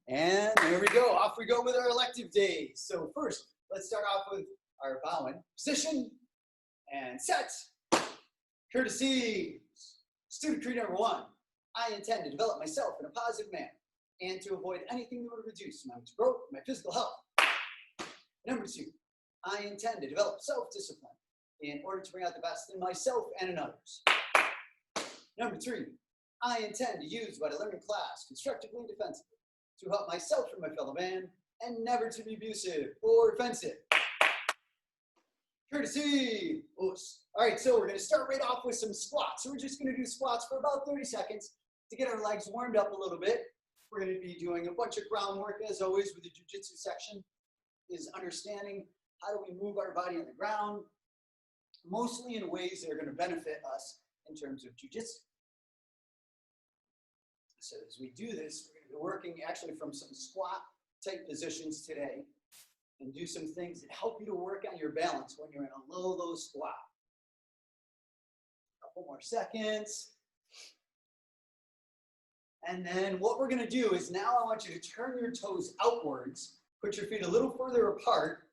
And there we go. Off we go with our elective days. So first, let's start off with our bowing. Position and set. Courtesy. Student creed number 1. I intend to develop myself in a positive manner and to avoid anything that would reduce my growth, my physical health. Number 2. I intend to develop self-discipline in order to bring out the best in myself and in others. Number 3. I intend to use what I learned in class constructively and defensively to help myself and my fellow man, and never to be abusive or offensive. Courtesy. Oops. All right, so we're going to start right off with some squats. So we're just going to do squats for about 30 seconds to get our legs warmed up a little bit. We're going to be doing a bunch of groundwork, as always, with the jiu-jitsu section, is understanding how do we move our body on the ground, mostly in ways that are going to benefit us in terms of jiu-jitsu. So as we do this, we're going to be working actually from some squat type positions today and do some things that help you to work on your balance when you're in a low squat. A couple more seconds. And then what we're going to do is now I want you to turn your toes outwards, put your feet a little further apart,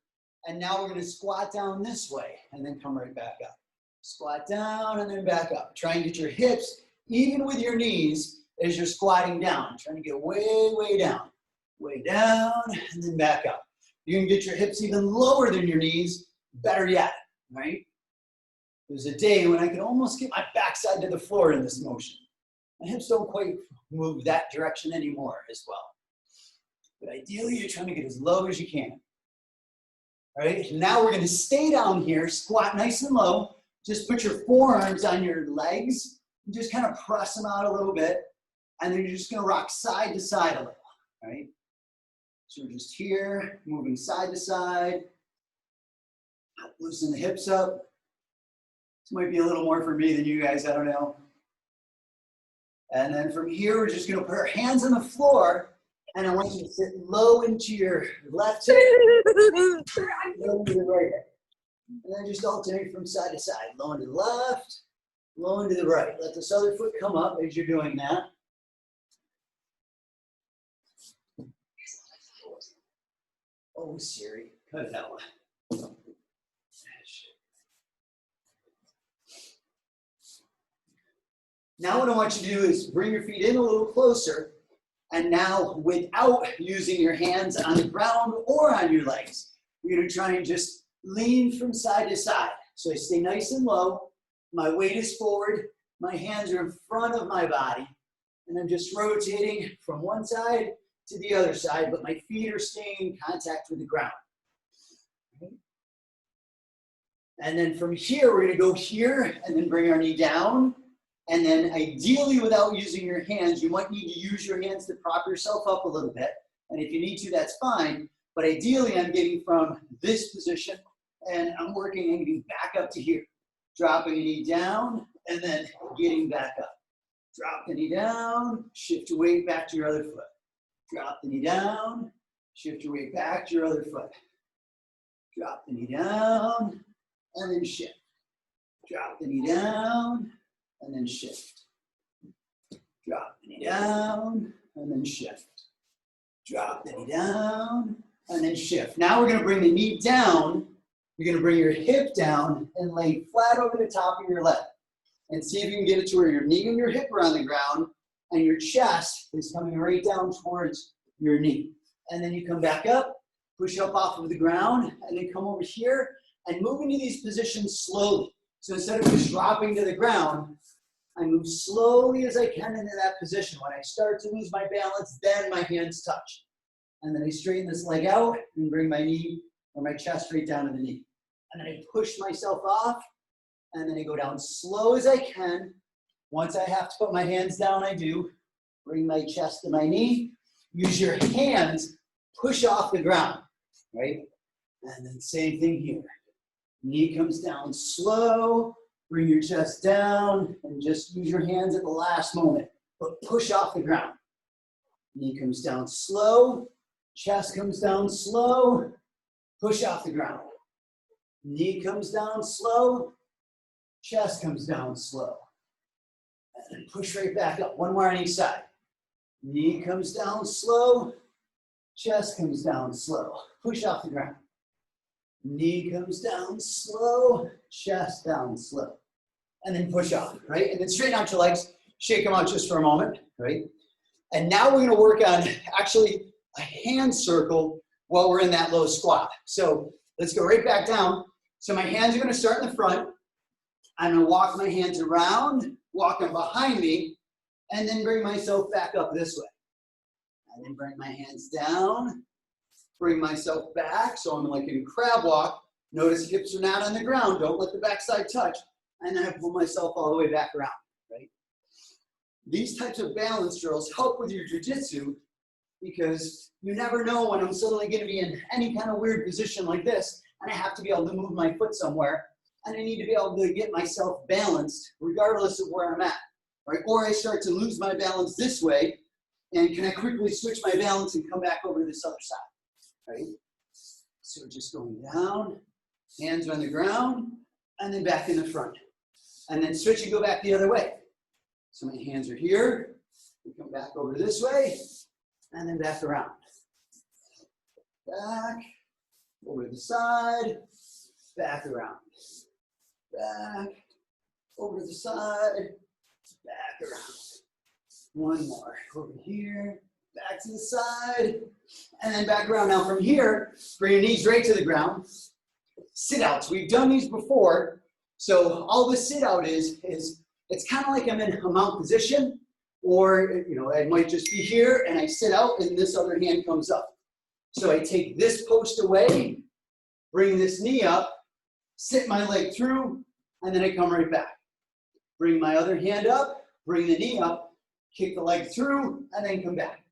and now we're going to squat down this way and then come right back up. Squat down and then back up. Try and get your hips even with your knees as you're squatting down, trying to get way down, and then back up. You can get your hips even lower than your knees, better yet, right? There's a day when I could almost get my backside to the floor in this motion. My hips don't quite move that direction anymore as well. But ideally, you're trying to get as low as you can. All right, now we're going to stay down here, squat nice and low. Just put your forearms on your legs and just kind of press them out a little bit. And then you're just going to rock side to side a little, right? So we're just here, moving side to side. Loosen the hips up. This might be a little more for me than you guys, I don't know. And then from here, we're just going to put our hands on the floor. And I want you to sit low into your left hip, low into the right hip. And then just alternate from side to side. Low into the left, low into the right. Let this other foot come up as you're doing that. Oh, Siri, cut it out. Now what I want you to do is bring your feet in a little closer, and now without using your hands on the ground or on your legs, you're going to try and just lean from side to side. So I stay nice and low, my weight is forward, my hands are in front of my body, and I'm just rotating from one side to the other side, but my feet are staying in contact with the ground. Okay. And then from here, we're going to go here and then bring our knee down. And then ideally, without using your hands, you might need to use your hands to prop yourself up a little bit. And if you need to, that's fine. But ideally, I'm getting from this position and I'm working and getting back up to here. Dropping a knee down and then getting back up. Drop the knee down, shift your weight back to your other foot. Drop the knee down, shift your weight back to your other foot. Drop the knee down, and then shift. Drop the knee down, and then shift. Drop the knee down, and then shift. Drop the knee down, and then shift. Now we're going to bring the knee down. You're going to bring your hip down and lay flat over the top of your leg. And see if you can get it to where your knee and your hip are on the ground, and your chest is coming right down towards your knee. And then you come back up, push up off of the ground, and then come over here and move into these positions slowly. So instead of just dropping to the ground, I move slowly as I can into that position. When I start to lose my balance, then my hands touch. And then I straighten this leg out and bring my knee or my chest right down to the knee. And then I push myself off, and then I go down slow as I can. Once I have to put my hands down, I do. Bring my chest to my knee. Use your hands, push off the ground, right? And then same thing here. Knee comes down slow. Bring your chest down and just use your hands at the last moment, but push off the ground. Knee comes down slow. Chest comes down slow. Push off the ground. Knee comes down slow. Chest comes down slow. And then push right back up. One more on each side. Knee comes down slow. Chest comes down slow. Push off the ground. Knee comes down slow. Chest down slow. And then push off, right? And then straighten out your legs. Shake them out just for a moment, right? And now we're gonna work on actually a hand circle while we're in that low squat. So let's go right back down. So my hands are gonna start in the front. I'm gonna walk my hands around, walk them behind me, and then bring myself back up this way. And then bring my hands down, bring myself back. So I'm like in crab walk. Notice hips are not on the ground. Don't let the backside touch. And then I pull myself all the way back around, right? These types of balance drills help with your jiu-jitsu because you never know when I'm suddenly going to be in any kind of weird position like this and I have to be able to move my foot somewhere and I need to be able to get myself balanced regardless of where I'm at, right? Or I start to lose my balance this way and can I quickly switch my balance and come back over to this other side, right? So just going down, hands on the ground, and then back in the front. And then switch and go back the other way. So my hands are here, we come back over this way, and then back around. Back, over to the side, back around. Back, over to the side, back around. One more, over here, back to the side, and then back around. Now from here, bring your knees right to the ground. Sit outs, we've done these before. So all the sit out is it's kind of like I'm in a mount position, or I might just be here and I sit out and this other hand comes up. So I take this post away, bring this knee up, sit my leg through, and then I come right back. Bring my other hand up, bring the knee up, kick the leg through, and then come back.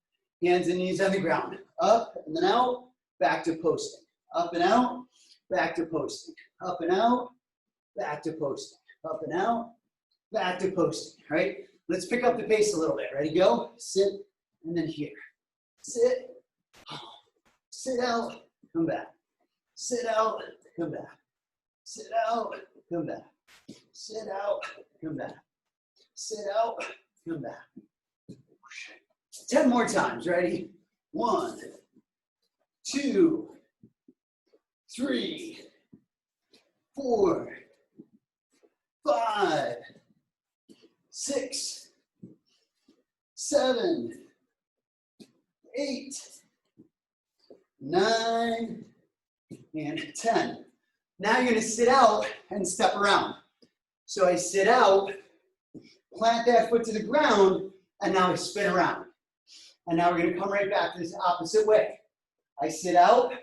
Hands and knees on the ground. Up and then out, back to posting. Up and out, back to posting. Up and out, back to posting. Up and out, back to posting. All right? Let's pick up the pace a little bit. Ready, go? Sit, and then here. Sit, sit out, come back. Sit out, come back. Sit out, come back. Sit out, come back. Sit out, come back. 10 more times. Ready? 1, 2, 3, 4, 5, 6, 7, 8, 9, and 10. Now you're going to sit out and step around. So I sit out, plant that foot to the ground, and now I spin around. And now we're going to come right back this opposite way. I sit out,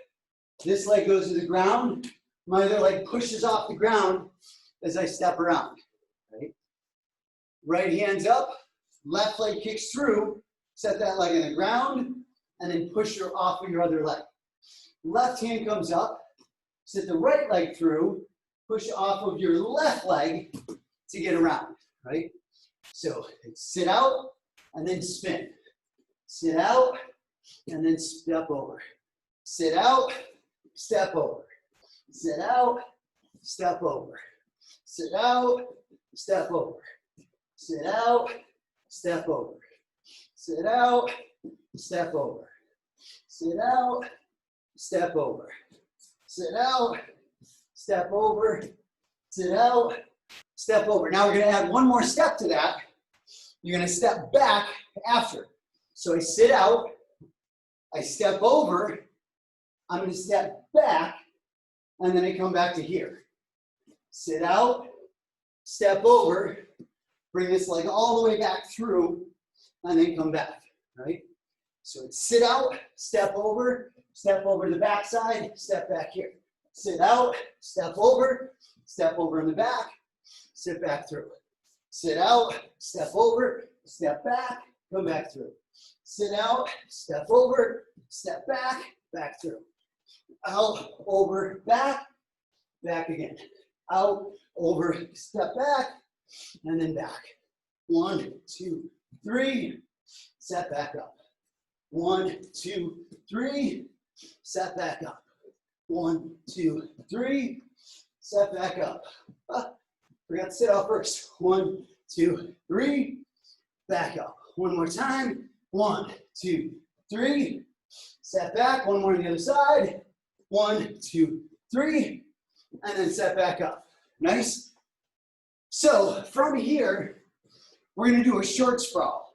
this leg goes to the ground, my other leg pushes off the ground as I step around. Right hand's up, left leg kicks through, set that leg in the ground, and then push her off of your other leg. Left hand comes up, set the right leg through, push off of your left leg to get around, right? So sit out and then spin. Sit out and then step over. Sit out, step over. Sit out, step over. Sit out, step over. Sit out, step over. Sit out, step over. Sit out, step over. Sit out, step over. Sit out, step over. Now we're going to add one more step to that. You're going to step back after. So I sit out, I step over, I'm going to step back, and then I come back to here. Sit out, step over, bring this leg all the way back through, and then come back, right? So it's sit out, step over to the back side, step back here. Sit out, step over in the back, sit back through. Sit out, step over, step back, come back through. Sit out, step over, step back, back through. Out, over, back, back again. Out, over, step back, and then back. 1, 2, 3, set back up. 1, 2, 3, set back up. 1, 2, 3, set back up. Forgot to sit out first. 1, 2, 3, back up. One more time. 1, 2, 3, Step back, one more on the other side. 1, 2, 3, and then step back up. Nice. So from here, we're gonna do a short sprawl.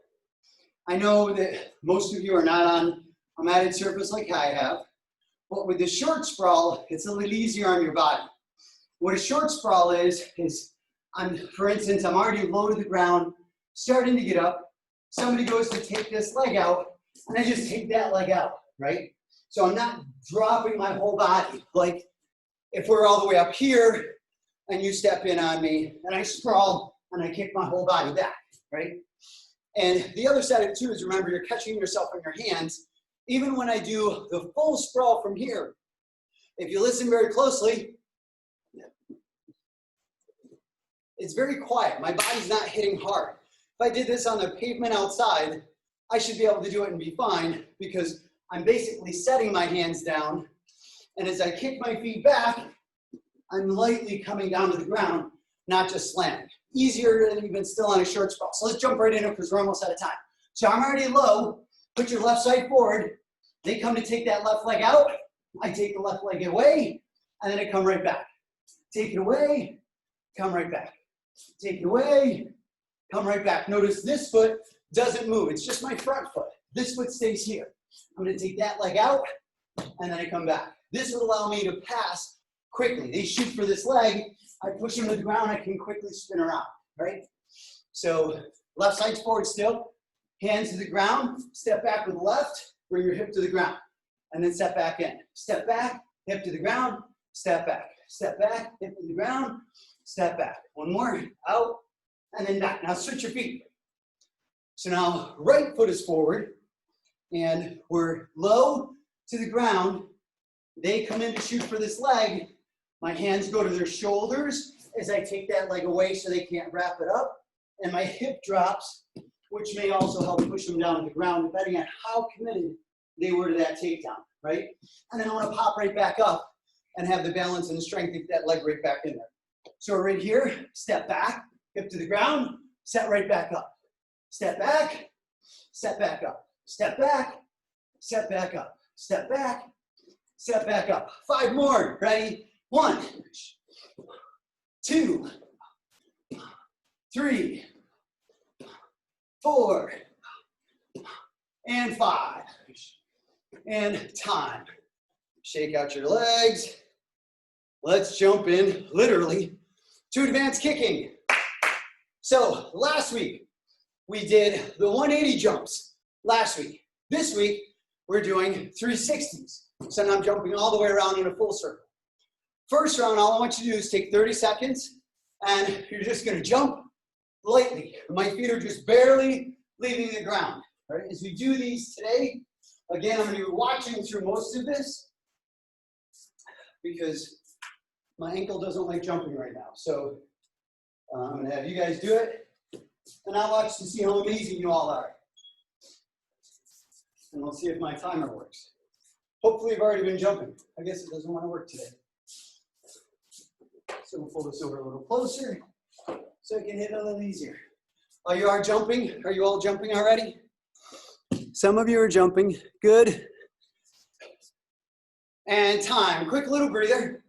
I know that most of you are not on a matted surface like I have, but with the short sprawl, it's a little easier on your body. What a short sprawl is for instance, I'm already low to the ground, starting to get up. Somebody goes to take this leg out, and I just take that leg out, right? So I'm not dropping my whole body. Like if we're all the way up here, and you step in on me, and I sprawl, and I kick my whole body back, right? And the other side of it too is, remember, you're catching yourself on your hands. Even when I do the full sprawl from here, if you listen very closely, it's very quiet. My body's not hitting hard. If I did this on the pavement outside, I should be able to do it and be fine, because I'm basically setting my hands down, and as I kick my feet back, I'm lightly coming down to the ground, not just slamming. Easier than even still on a short sprawl. So let's jump right into it because we're almost out of time. So I'm already low. Put your left side forward. They come to take that left leg out. I take the left leg away, and then I come right back. Take it away, come right back. Take it away, come right back. Notice this foot doesn't move. It's just my front foot. This foot stays here. I'm going to take that leg out, and then I come back. This would allow me to pass quickly. They shoot for this leg. I push them to the ground. I can quickly spin around, right? So left side's forward still. Hands to the ground. Step back with the left. Bring your hip to the ground. And then step back in. Step back, hip to the ground. Step back. Step back, hip to the ground. Step back. One more. Out. And then back. Now switch your feet. So now right foot is forward. And we're low to the ground. They come in to shoot for this leg. My hands go to their shoulders as I take that leg away so they can't wrap it up. And my hip drops, which may also help push them down to the ground, depending on how committed they were to that takedown, right? And then I want to pop right back up and have the balance and the strength to get that leg right back in there. So right here, step back, hip to the ground, set right back up. Step back, step back up. Step back, step back up. Step back, step back up. 5 more, ready? 1, 2, 3, 4, and 5. And time. Shake out your legs. Let's jump in, literally, to advanced kicking. So last week, we did the 180 jumps last week. This week, we're doing 360s. So now I'm jumping all the way around in a full circle. First round, all I want you to do is take 30 seconds, and you're just gonna jump lightly. My feet are just barely leaving the ground. All right? As we do these today, again, I'm gonna be watching through most of this because my ankle doesn't like jumping right now. So I'm gonna have you guys do it, and I'll watch to see how amazing you all are. And we'll see if my timer works. Hopefully you've already been jumping. I guess it doesn't want to work today. So we'll pull this over a little closer so I can hit it a little easier. Oh, you are jumping? Are you all jumping already? Some of you are jumping. Good. And time. Quick little breather.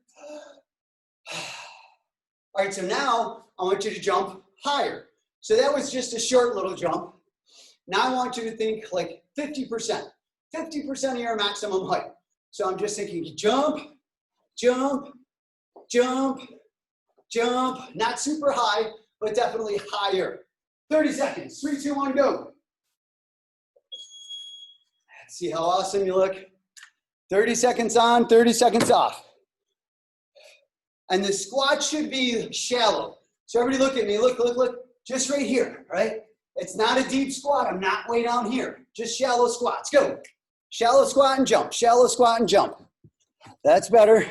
All right, so now I want you to jump higher. So that was just a short little jump. Now I want you to think like 50%. 50% of your maximum height. So I'm just thinking jump, jump, jump, jump. Not super high, but definitely higher. 30 seconds. 3, 2, 1, go. See how awesome you look? 30 seconds on, 30 seconds off. And the squat should be shallow. So everybody look at me. Look, look, look. Just right here, right? It's not a deep squat. I'm not way down here. Just shallow squats. Go. Shallow squat and jump. Shallow squat and jump. That's better.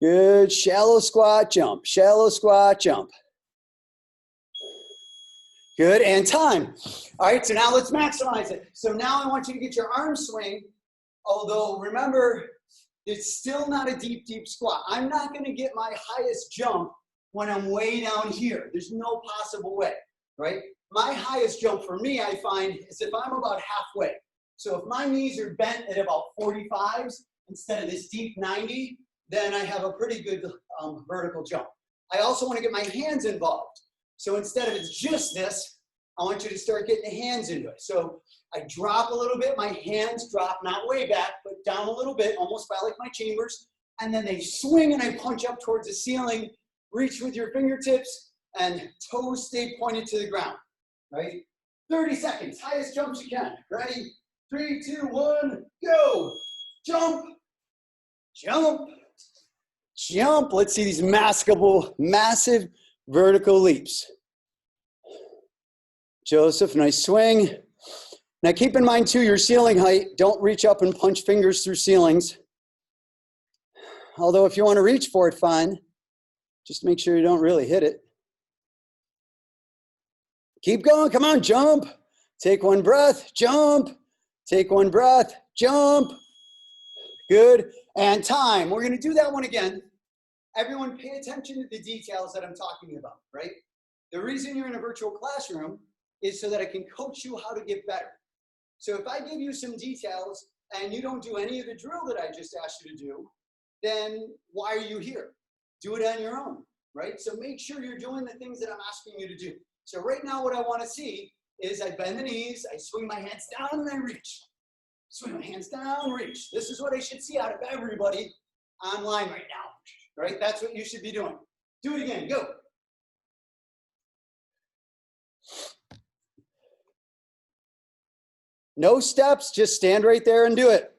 Good. Shallow squat, jump. Shallow squat, jump. Good. And time. All right, so now let's maximize it. So now I want you to get your arm swing, although remember, it's still not a deep, deep squat. I'm not going to get my highest jump when I'm way down here. There's no possible way, right? My highest jump for me, I find, is if I'm about halfway. So if my knees are bent at about 45s instead of this deep 90, then I have a pretty good vertical jump. I also want to get my hands involved. So instead of it's just this, I want you to start getting the hands into it. So I drop a little bit, my hands drop, not way back, but down a little bit, almost by like my chambers. And then they swing and I punch up towards the ceiling, reach with your fingertips, and toes stay pointed to the ground, right? 30 seconds, highest jumps you can. Ready? 3, 2, 1, go. Jump, jump, jump. Let's see these massive vertical leaps. Joseph, nice swing. Now keep in mind too, your ceiling height, don't reach up and punch fingers through ceilings. Although if you want to reach for it, fine. Just make sure you don't really hit it. Keep going, come on, jump. Take one breath, jump. Take one breath, jump. Good, and time. We're gonna do that one again. Everyone pay attention to the details that I'm talking about, right? The reason you're in a virtual classroom is so that I can coach you how to get better. So if I give you some details and you don't do any of the drill that I just asked you to do, then why are you here? Do it on your own, right? So make sure you're doing the things that I'm asking you to do. So right now what I want to see is I bend the knees, I swing my hands down and I reach. Swing my hands down, reach. This is what I should see out of everybody online right now, right? That's what you should be doing. Do it again, go. No steps, just stand right there and do it.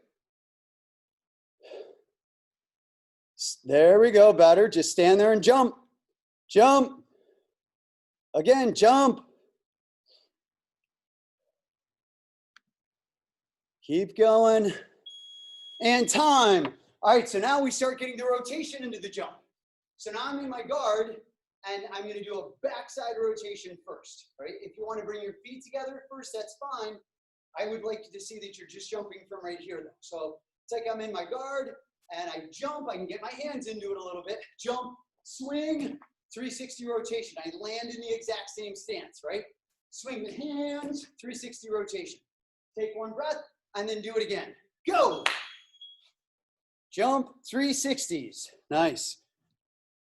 There we go, better. Just stand there and jump. Jump. Again, jump. Keep going. And time. All right, so now we start getting the rotation into the jump. So now I'm in my guard, and I'm going to do a backside rotation first, right? If you want to bring your feet together first, that's fine. I would like to see that you're just jumping from right here, though. So it's like I'm in my guard, and I jump. I can get my hands into it a little bit. Jump, swing, 360 rotation. I land in the exact same stance, right? Swing the hands, 360 rotation. Take one breath, and then do it again. Go. Jump, 360s. Nice.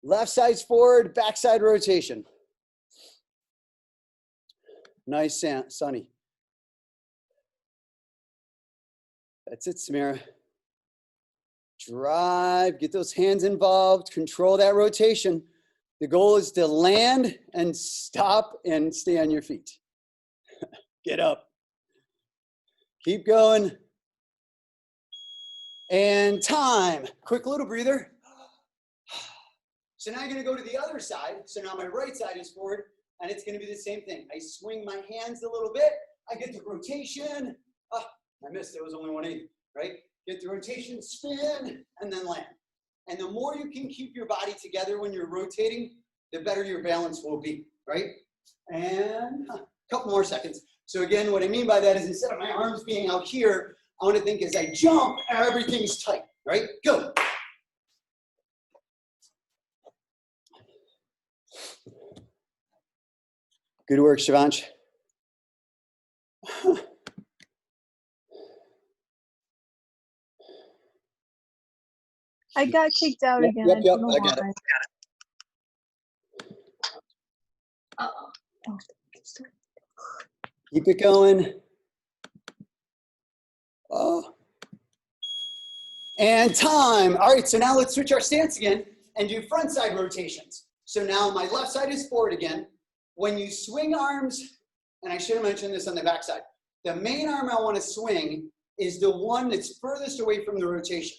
Left side's forward, backside rotation. Nice, Sonny. That's it, Samira. Drive, get those hands involved, control that rotation. The goal is to land and stop and stay on your feet. Get up. Keep going. And time. Quick little breather. So now I'm going to go to the other side. So now my right side is forward, and it's going to be the same thing. I swing my hands a little bit. I get the rotation. I missed it. It was only 180, right? Get the rotation, spin, and then land. And the more you can keep your body together when you're rotating, the better your balance will be, right? And a couple more seconds. So again, what I mean by that is instead of my arms being out here, I want to think as I jump, everything's tight, right? Go. Good work, Shivansh. I got kicked out again. Yep, I got it. Oh. Keep it going. And time. All right, so now let's switch our stance again and do front side rotations. So now my left side is forward again. When you swing arms, and I should have mentioned this on the back side, the main arm I want to swing is the one that's furthest away from the rotation.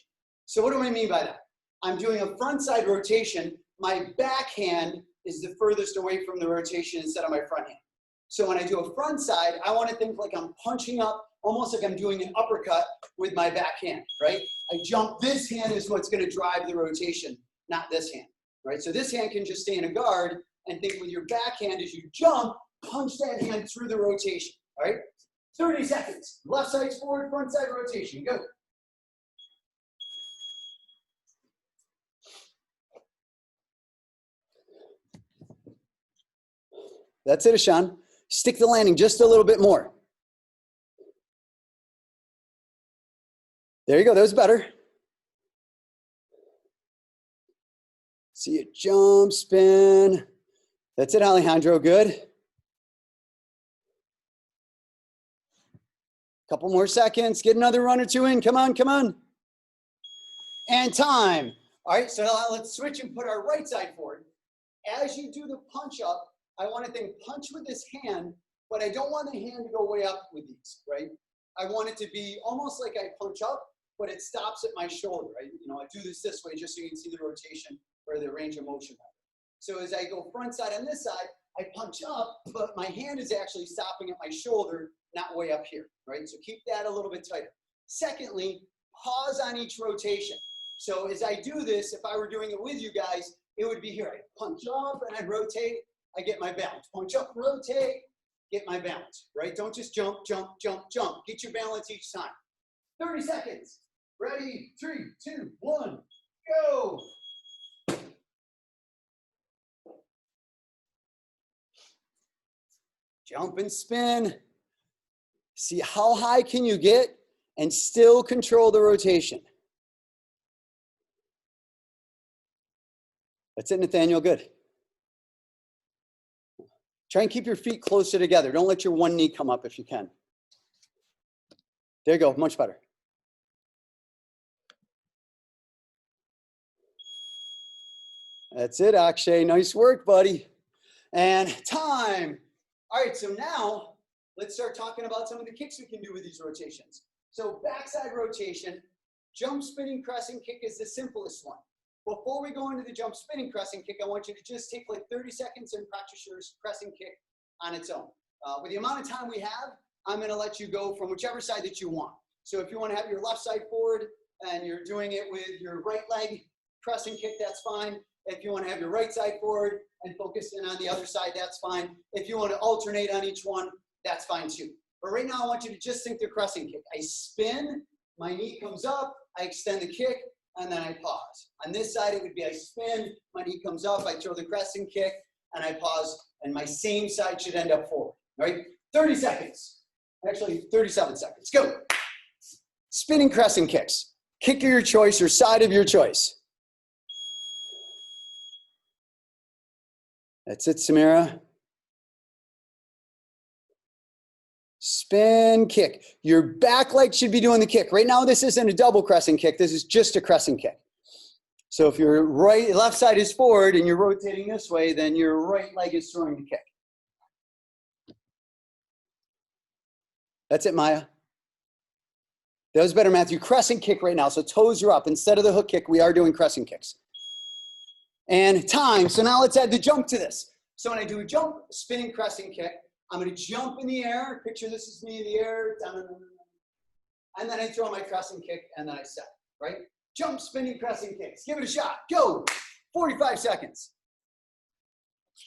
So what do I mean by that? I'm doing a front side rotation. My back hand is the furthest away from the rotation instead of my front hand. So when I do a front side, I want to think like I'm punching up, almost like I'm doing an uppercut with my back hand, right? I jump, this hand is what's going to drive the rotation, not this hand, right? So this hand can just stay in a guard and think with your back hand as you jump, punch that hand through the rotation, all right? 30 seconds. Left side's forward, front side rotation. Go. That's it, Ashan. Stick the landing just a little bit more. There you go, that was better. See it jump, spin. That's it, Alejandro, good. Couple more seconds, get another run or two in, come on, come on. And time. All right, so now let's switch and put our right side forward. As you do the punch up, I want to then punch with this hand, but I don't want the hand to go way up with these, right? I want it to be almost like I punch up, but it stops at my shoulder, right? You know, I do this way just so you can see the rotation or the range of motion. So as I go front side on this side, I punch up, but my hand is actually stopping at my shoulder, not way up here, right? So keep that a little bit tighter. Secondly, pause on each rotation. So as I do this, if I were doing it with you guys, it would be here. I punch up and I rotate, I get my balance. Punch up, rotate, get my balance, right? Don't just jump, jump, jump, jump. Get your balance each time. 30 seconds. Ready? 3, 2, 1, go. Jump and spin. See how high can you get and still control the rotation. That's it, Nathaniel, good. Try and keep your feet closer together. Don't let your one knee come up if you can. There you go, much better. That's it, Akshay, nice work, buddy. And time. All right, so now let's start talking about some of the kicks we can do with these rotations. So backside rotation, jump spinning crescent kick is the simplest one. Before we go into the jump spinning crescent kick, I want you to just take like 30 seconds and practice your crescent kick on its own. With the amount of time we have, I'm gonna let you go from whichever side that you want. So if you wanna have your left side forward and you're doing it with your right leg crescent kick, that's fine. If you wanna have your right side forward and focus in on the other side, that's fine. If you wanna alternate on each one, that's fine too. But right now I want you to just think the crescent kick. I spin, my knee comes up, I extend the kick, and then I pause. On this side, it would be I spin, my knee comes up, I throw the crescent kick, and I pause, and my same side should end up forward, right? 30 seconds. Actually, 37 seconds. Go. Spinning crescent kicks. Kick of your choice or side of your choice. That's it, Samira. Spin, kick. Your back leg should be doing the kick. Right now, this isn't a double crescent kick. This is just a crescent kick. So if your left side is forward and you're rotating this way, then your right leg is throwing the kick. That's it, Maya. That was better, Matthew. Crescent kick right now. So toes are up. Instead of the hook kick, we are doing crescent kicks. And time. So now let's add the jump to this. So when I do a jump, spinning crescent kick, I'm going to jump in the air. Picture this is me in the air. And then I throw my crescent kick, and then I set, right? Jump, spinning, crescent kicks. Give it a shot. Go. 45 seconds.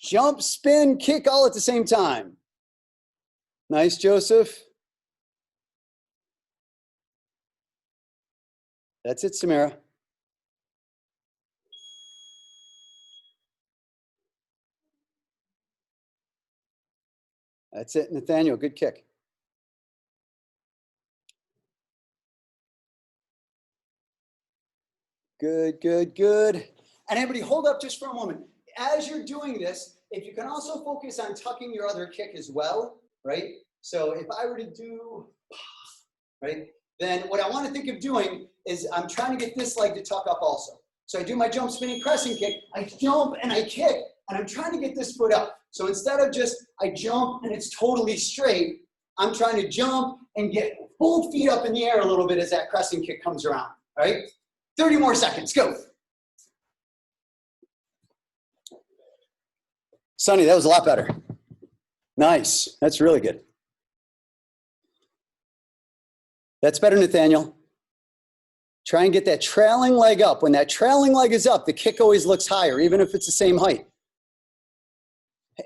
Jump, spin, kick all at the same time. Nice, Joseph. That's it, Samira. That's it, Nathaniel. Good kick. Good, good, good. And everybody hold up just for a moment. As you're doing this, if you can also focus on tucking your other kick as well, right? So if I were to do, right, then what I want to think of doing is I'm trying to get this leg to tuck up also. So I do my jump, spinning, crescent kick. I jump and I kick, and I'm trying to get this foot up. So instead of just I jump and it's totally straight, I'm trying to jump and get both feet up in the air a little bit as that crescent kick comes around, right? 30 more seconds, go. Sonny, that was a lot better. Nice, that's really good. That's better, Nathaniel. Try and get that trailing leg up. When that trailing leg is up, the kick always looks higher, even if it's the same height.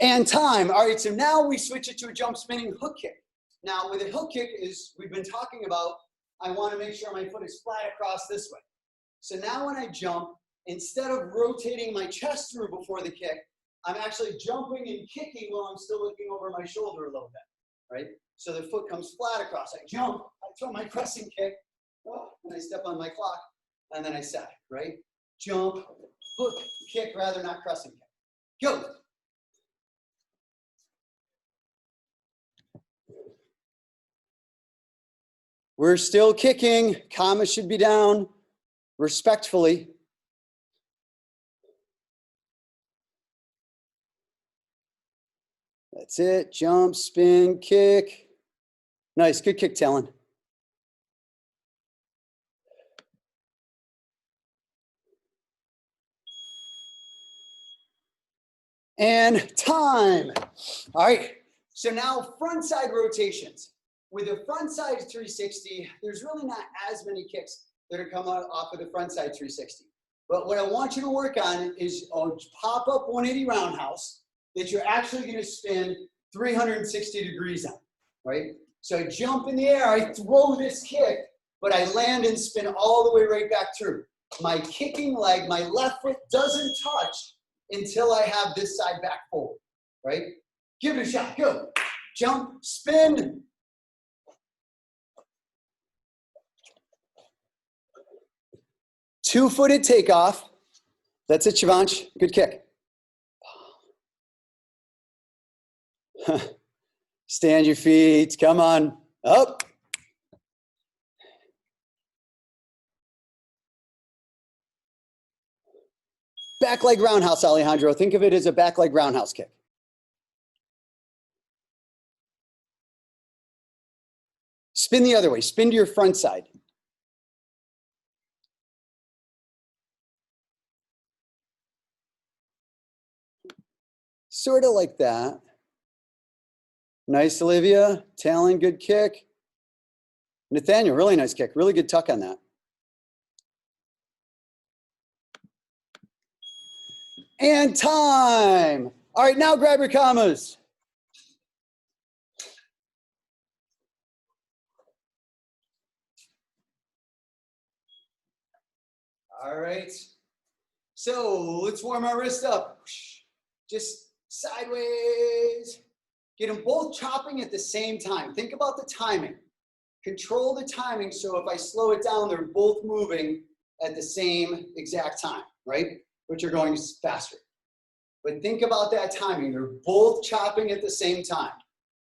And time. All right, so now we switch it to a jump spinning hook kick. Now with a hook kick, is we've been talking about, I want to make sure my foot is flat across this way. So now when I jump, instead of rotating my chest through before the kick, I'm actually jumping and kicking while I'm still looking over my shoulder a little bit, right? So the foot comes flat across. I jump, I throw my crescent kick, oh, and I step on my clock, and then I set, right? Jump, hook, kick, rather not crescent kick. Go. We're still kicking. Comma should be down respectfully. That's it. Jump, spin, kick. Nice. Good kick, Talon. And time. All right. So now front side rotations. With a front side 360, there's really not as many kicks that are coming off of the front side 360. But what I want you to work on is a pop-up 180 roundhouse that you're actually going to spin 360 degrees on, right? So I jump in the air, I throw this kick, but I land and spin all the way right back through. My kicking leg, my left foot doesn't touch until I have this side back forward, right? Give it a shot, go. Jump, spin. Two-footed takeoff. That's it, Shivansh. Good kick. Stand your feet. Come on. Up. Back leg roundhouse, Alejandro. Think of it as a back leg roundhouse kick. Spin the other way. Spin to your front side. Sort of like that. Nice, Olivia. Talon, good kick. Nathaniel, really nice kick. Really good tuck on that. And time. All right, now grab your commas. All right. So let's warm our wrist up. Just sideways. Get them both chopping at the same time. Think about the timing. Control the timing so if I slow it down, they're both moving at the same exact time, right? But you're going faster. But think about that timing. They're both chopping at the same time.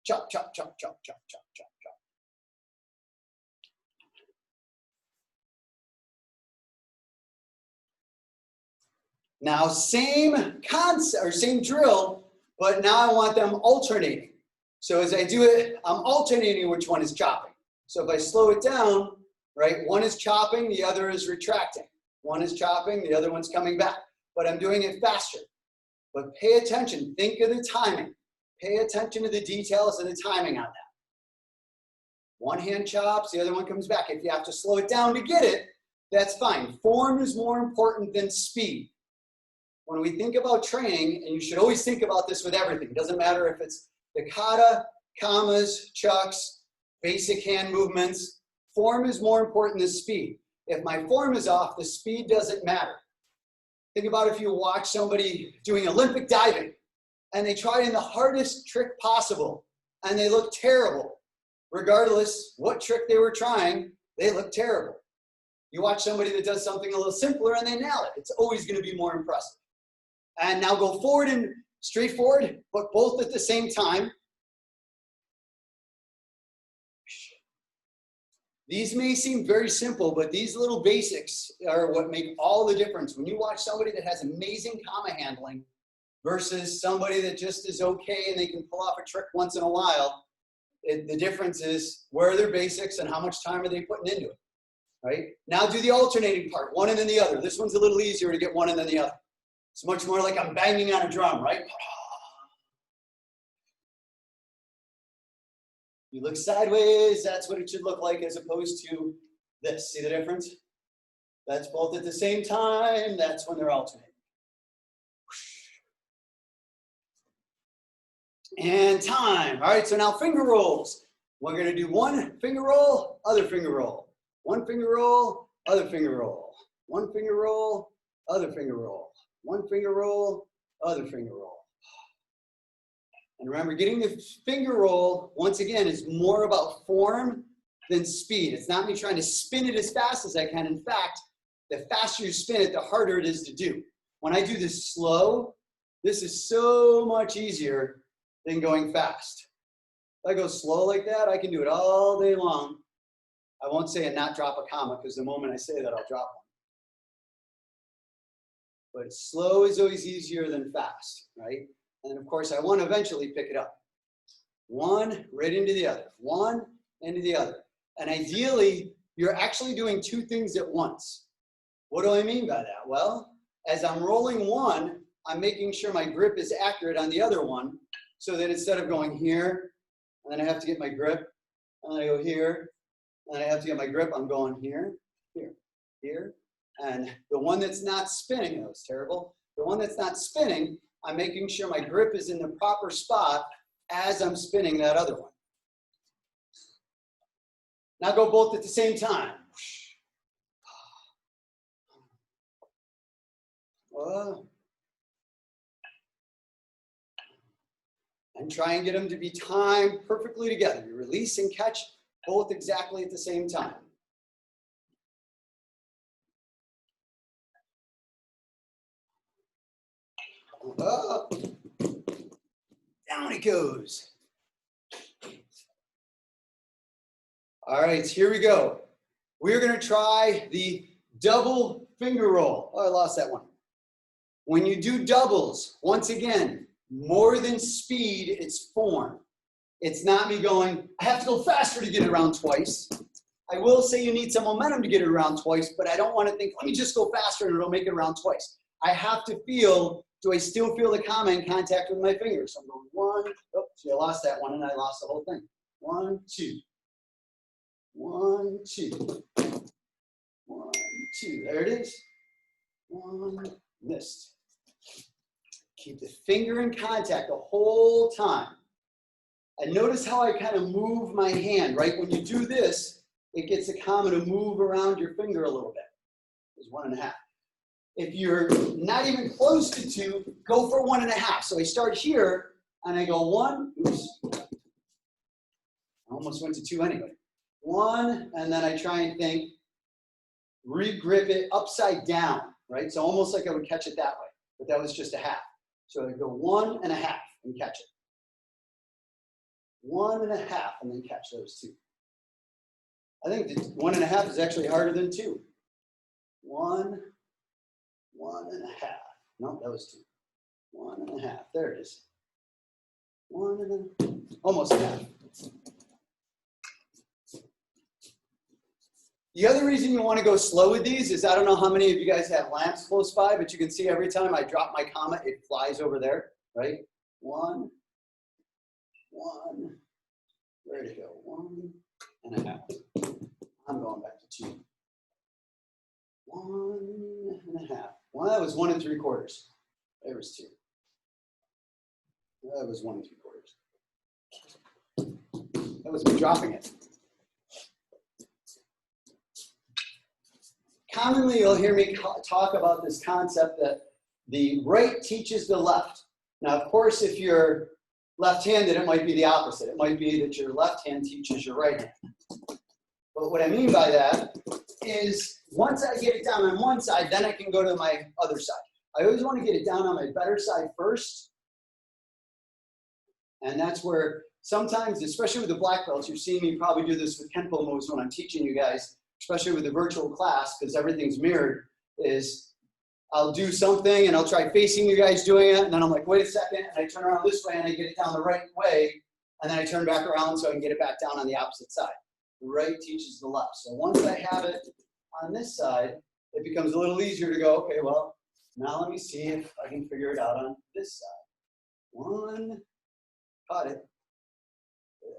Chop, chop, chop, chop, chop, chop, chop, chop. Now, same concept or same drill, but now I want them alternating. So as I do it, I'm alternating which one is chopping. So if I slow it down, right, one is chopping, the other is retracting. One is chopping, the other one's coming back. But I'm doing it faster. But pay attention, think of the timing. Pay attention to the details and the timing on that. One hand chops, the other one comes back. If you have to slow it down to get it, that's fine. Form is more important than speed. When we think about training, and you should always think about this with everything, it doesn't matter if it's the kata, kamas, chucks, basic hand movements, form is more important than speed. If my form is off, the speed doesn't matter. Think about if you watch somebody doing Olympic diving and they try in the hardest trick possible and they look terrible. Regardless what trick they were trying, they look terrible. You watch somebody that does something a little simpler and they nail it. It's always going to be more impressive. And now go forward and straight forward, but both at the same time. These may seem very simple, but these little basics are what make all the difference. When you watch somebody that has amazing kama handling versus somebody that just is okay and they can pull off a trick once in a while, the difference is where are their basics and how much time are they putting into it, right? Now do the alternating part, one and then the other. This one's a little easier to get one and then the other. It's much more like I'm banging on a drum, right? You look sideways, that's what it should look like as opposed to this. See the difference? That's both at the same time. That's when they're alternating. And time. All right, so now finger rolls. We're going to do one finger roll, other finger roll. One finger roll, other finger roll. One finger roll, other finger roll. One finger roll, other finger roll. And remember, getting the finger roll, once again, is more about form than speed. It's not me trying to spin it as fast as I can. In fact, the faster you spin it, the harder it is to do. When I do this slow, this is so much easier than going fast. If I go slow like that, I can do it all day long. I won't say and not drop a comma, because the moment I say that, I'll drop one. But slow is always easier than fast, right? And of course, I want to eventually pick it up. One right into the other, one into the other. And ideally, you're actually doing two things at once. What do I mean by that? Well, as I'm rolling one, I'm making sure my grip is accurate on the other one, so that instead of going here, and then I have to get my grip, and then I go here, and I have to get my grip, I'm going here, here, here. And the one that's not spinning, that was terrible. The one that's not spinning, I'm making sure my grip is in the proper spot as I'm spinning that other one. Now go both at the same time. And try and get them to be timed perfectly together. You release and catch both exactly at the same time. Down it goes. All right, here we go. We're going to try the double finger roll. Oh, I lost that one. When you do doubles, once again, more than speed, it's form. It's not me going, I have to go faster to get it around twice. I will say you need some momentum to get it around twice, but I don't want to think, let me just go faster and it'll make it around twice. I have to feel, do I still feel the comma in contact with my fingers? So I'm going one, oh, see, I lost that one and I lost the whole thing. 1, 2. 1, 2. 1, 2. There it is. One, missed. Keep the finger in contact the whole time. And notice how I kind of move my hand, right? When you do this, it gets the comma to move around your finger a little bit. It's 1.5. If you're not even close to 2, go for 1.5. So I start here and I go 1, oops. I almost went to 2 anyway. 1, and then I try and think, re-grip it upside down, right? So almost like I would catch it that way, but that was just a half. So I go 1.5 and catch it. 1.5 and then catch those 2. I think 1.5 is actually harder than 2. 1, 1.5. No, that was 2. 1.5. There it is. 1.5. Almost a half. The other reason you want to go slow with these is I don't know how many of you guys have lamps close by, but you can see every time I drop my comma, it flies over there, right? 1, 1. Where'd it go? 1.5. I'm going back to 2. 1.5. Well, that was 1 3/4. There was 2. That was 1 3/4. That was me dropping it. Commonly, you'll hear me talk about this concept that the right teaches the left. Now, of course, if you're left-handed, it might be the opposite. It might be that your left hand teaches your right hand. But what I mean by that is once I get it down on one side, then I can go to my other side. I always want to get it down on my better side first. And that's where sometimes, especially with the black belts, you're seeing me probably do this with Kenpo moves when I'm teaching you guys, especially with the virtual class, because everything's mirrored, is I'll do something and I'll try facing you guys doing it, and then I'm like, wait a second, and I turn around this way and I get it down the right way, and then I turn back around so I can get it back down on the opposite side. The right teaches the left. So once I have it on this side, it becomes a little easier to go, okay, well, now let me see if I can figure it out on this side. 1, caught it.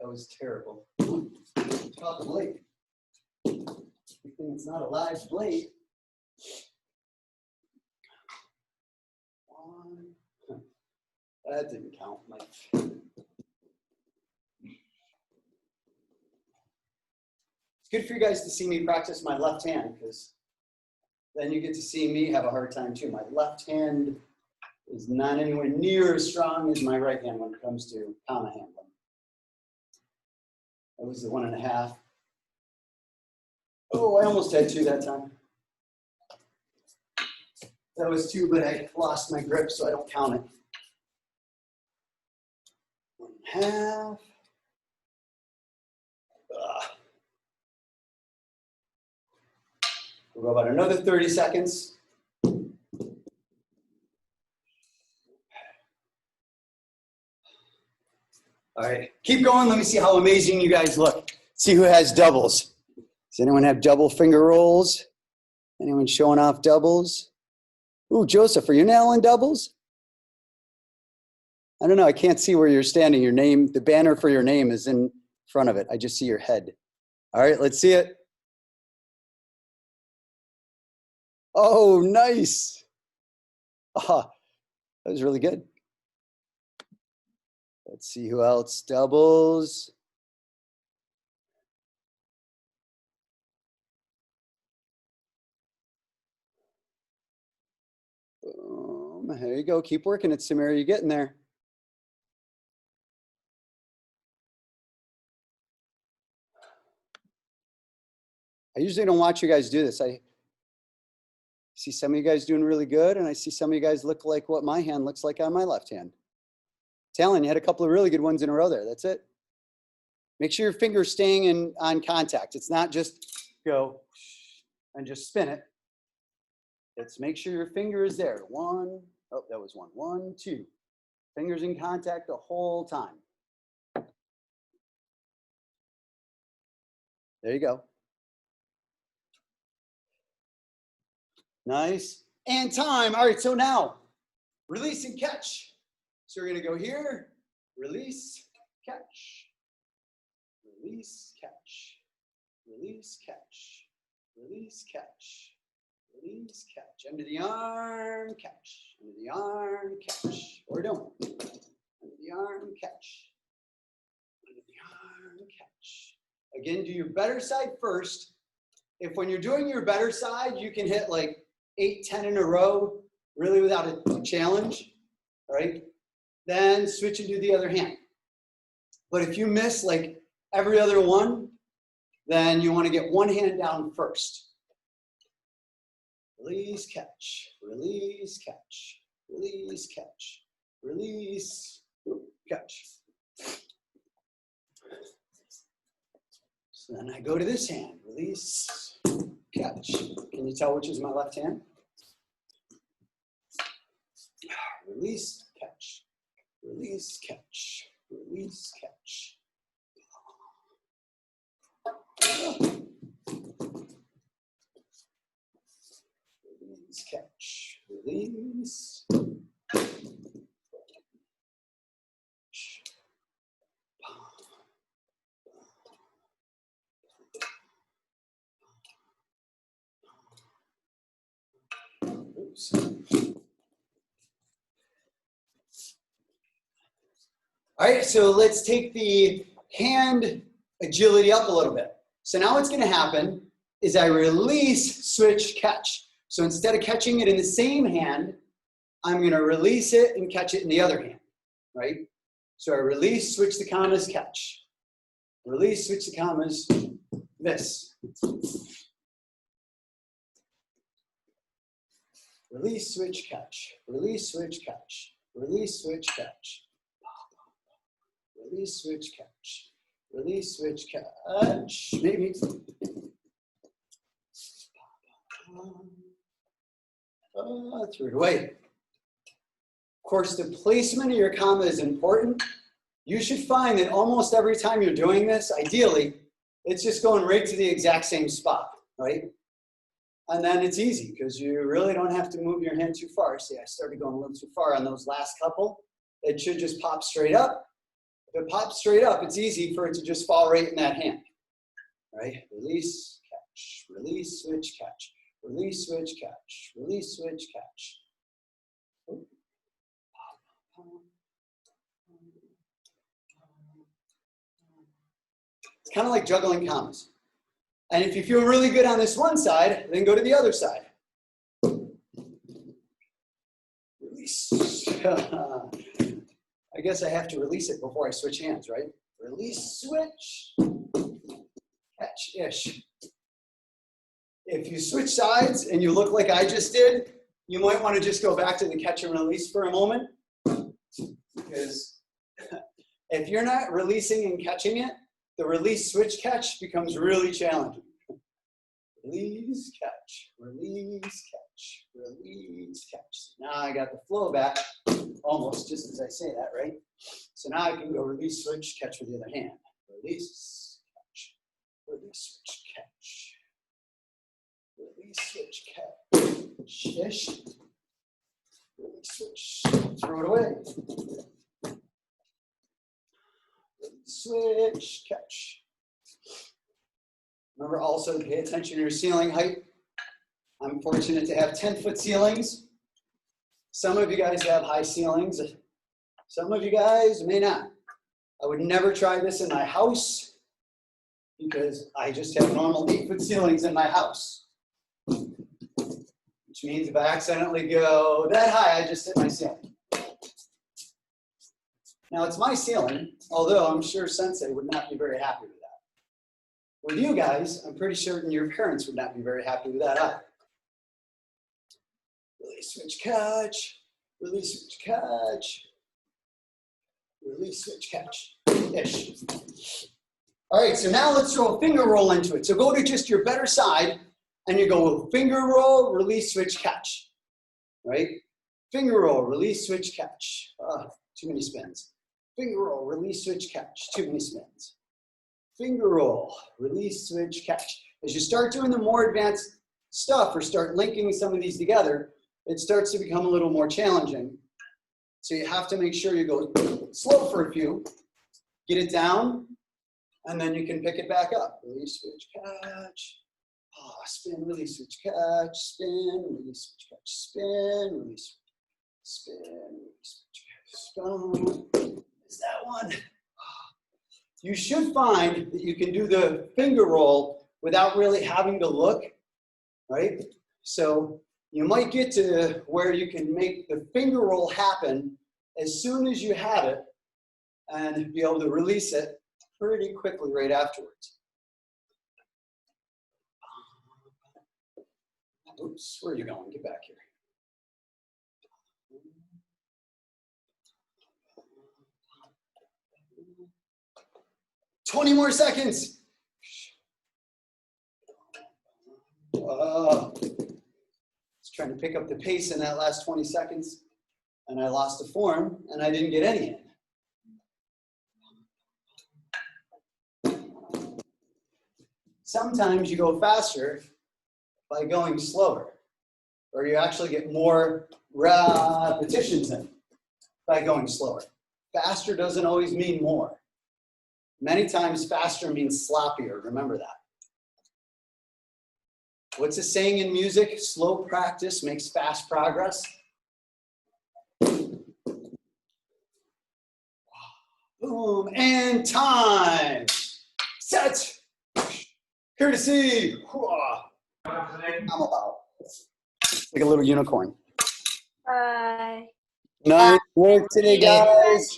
That was terrible. Caught the blade. Good thing it's not a live blade. 1. That didn't count. It's good for you guys to see me practice my left hand, because then you get to see me have a hard time too. My left hand is not anywhere near as strong as my right hand when it comes to comma handling. That was the 1.5. Oh, I almost had 2 that time. That was 2, but I lost my grip, so I don't count it. 1/2. We'll go about another 30 seconds. All right, keep going. Let me see how amazing you guys look. See who has doubles. Does anyone have double finger rolls? Anyone showing off doubles? Ooh, Joseph, are you nailing doubles? I don't know. I can't see where you're standing. Your name, the banner for your name is in front of it. I just see your head. All right, let's see it. Oh, nice. Ah, that was really good. Let's see who else doubles. Boom. There you go. Keep working it, Samira. You're getting there. I usually don't watch you guys do this. I see some of you guys doing really good, and I see some of you guys look like what my hand looks like on my left hand. Talon, you had a couple of really good ones in a row there. That's it. Make sure your finger's staying on contact. It's not just go and just spin it. Let's make sure your finger is there. 1, oh, that was 1. 1, 2. Fingers in contact the whole time. There you go. Nice. And time. All right, so now, release and catch. So we're going to go here, release, catch. Release, catch. Release, catch. Release, catch. Release, catch. Under the arm, catch. Under the arm, catch. What we're doing. Under the arm, catch. Under the arm, catch. Again, do your better side first. If when you're doing your better side, you can hit like 8, 10 in a row, really without a challenge, right? Then switch into the other hand. But if you miss like every other one, then you want to get one hand down first. Release, catch, release, catch, release, catch, release, catch. So then I go to this hand, release, catch. Can you tell which is my left hand? Release, catch, release, catch, release, catch. Release, catch, release. Oops. All right, so let's take the hand agility up a little bit. So now what's going to happen is I release, switch, catch. So instead of catching it in the same hand, I'm going to release it and catch it in the other hand, right? So I release, switch the commas, catch. Release, switch the commas, this. Release, switch, catch. Release, switch, catch. Release, switch, catch. Release, switch, catch. Release, switch, catch. Maybe. Threw it away. Of course, the placement of your comma is important. You should find that almost every time you're doing this, ideally, it's just going right to the exact same spot, right? And then it's easy because you really don't have to move your hand too far. See, I started going a little too far on those last couple. It should just pop straight up. If it pops straight up, it's easy for it to just fall right in that hand, right? Release, catch, release, switch, catch, release, switch, catch, release, switch, catch. It's kind of like juggling commas. And if you feel really good on this one side, then go to the other side. Release. I guess I have to release it before I switch hands, right? Release, switch, catch-ish. if you switch sides and you look like I just did, you might want to just go back to the catch and release for a moment. Because if you're not releasing and catching it, the release switch catch becomes really challenging. Release, catch, release, catch, release, catch. Now I got the flow back, almost just as I say that, right? So now I can go release, switch, catch with the other hand. Release, catch, release, switch, catch. Release, switch, catch. Ish. Release, switch, throw it away. Release, switch, catch. Remember also to pay attention to your ceiling height. I'm fortunate to have 10-foot ceilings. Some of you guys have high ceilings. Some of you guys may not. I would never try this in my house because I just have normal 8-foot ceilings in my house. Which means if I accidentally go that high, I just hit my ceiling. Now it's my ceiling, although I'm sure Sensei would not be very happy with that. With you guys, I'm pretty certain your parents would not be very happy with that either. Release, switch, catch. Release, switch, catch. Release, switch, catch. Ish. All right, so now let's throw a finger roll into it. So go to just your better side, and you go finger roll, release, switch, catch. Right? Finger roll, release, switch, catch. Too many spins. Finger roll, release, switch, catch. Too many spins. Finger roll, release, switch, catch. As you start doing the more advanced stuff or start linking some of these together, it starts to become a little more challenging. So you have to make sure you go slow for a few, get it down, and then you can pick it back up. Release, switch, catch. Spin, release, switch, catch. Spin, release, switch, catch. Spin, release, spin, release, switch, catch. Spin. Is that one? You should find that you can do the finger roll without really having to look, right? So you might get to where you can make the finger roll happen as soon as you have it and be able to release it pretty quickly right afterwards. Oops, where are you going? Get back here. 20 more seconds. I was trying to pick up the pace in that last 20 seconds, and I lost the form, and I didn't get any in. Sometimes you go faster by going slower, or you actually get more repetitions in by going slower. Faster doesn't always mean more. Many times faster means sloppier, remember that. What's the saying in music? Slow practice makes fast progress. Boom, and time. Set. Courtesy. I'm about. Like a little unicorn. Bye. Nice work today, guys.